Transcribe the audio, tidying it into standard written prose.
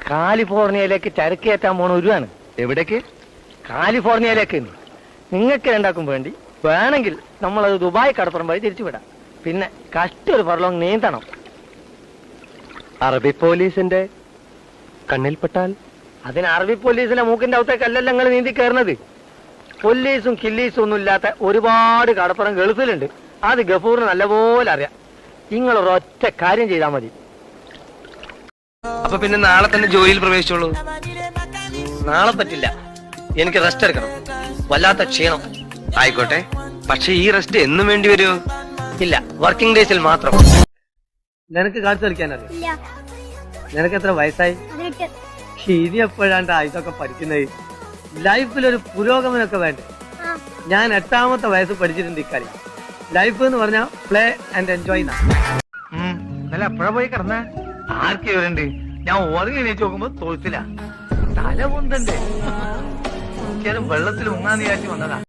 കാലിഫോർണിയയിലേക്ക് ചരക്ക് കയറ്റാൻ പോണ ഒരുവാണ്. എവിടേക്ക്? കാലിഫോർണിയയിലേക്ക്. നിങ്ങൾക്ക് രണ്ടാക്കും വേണ്ടി വേണമെങ്കിൽ നമ്മളത് ദുബായ് കടപ്പുറം വഴി തിരിച്ചുവിടാം. പിന്നെ കഷ്ടൊരു ഫർലോങ് നീന്തണം. അറബി പോലീസിന്റെ കണ്ണിൽപ്പെട്ടാൽ? അതിന് അറബി പോലീസിലെ മൂക്കിന്റെ അകത്തേക്കല്ലല്ലോ നിങ്ങൾ നീന്തി കയറുന്നത്. പോലീസും കില്ലീസും ഒന്നും ഇല്ലാത്ത ഒരുപാട് കടപ്പുറം ഗൾഫിലുണ്ട്. അത് ഗഫൂറിന് നല്ലപോലെ അറിയാം. നിങ്ങൾ ഒരൊറ്റ കാര്യം ചെയ്താൽ മതി. അപ്പൊ പിന്നെ നാളെ തന്നെ ജോലിയിൽ പ്രവേശിച്ചോളൂ. നാളെ പറ്റില്ല, എനിക്ക് റെസ്റ്റ് എടുക്കണം. വല്ലാത്ത ക്ഷീണം. ആയിക്കോട്ടെ, പക്ഷെ ഈ റെസ്റ്റ് എന്നും വേണ്ടി വരുമോ? ഇല്ല, വർക്കിംഗ് ഡേയ്സിൽ മാത്രം. നിനക്ക് കാണിച്ചു കളിക്കാനറിയാം? നിനക്ക് എത്ര വയസ്സായി? ഇനി എപ്പോഴാണ്ട് ഇതൊക്കെ പഠിക്കുന്നത്? ലൈഫിലൊരു പുരോഗമനമൊക്കെ വേണ്ടേ? ഞാൻ 8ാമത്തെ വയസ്സ് പഠിച്ചിട്ടുണ്ട് ഇക്കാര്യം. ലൈഫ് എന്ന് പറഞ്ഞാൽ പ്ലേ ആൻഡ് എൻജോയ്. നല്ല എപ്പോഴാ പോയി കിടന്ന? ആർക്കെ വരണ്ട്? ഞാൻ ഉറങ്ങി എണീച്ച് നോക്കുമ്പോ തൊഴുത്തില്ല. തല പൊന്തണ്ടേ? വെള്ളത്തിൽ മുങ്ങാന്ന് വിചാരിച്ച് വന്നതാ.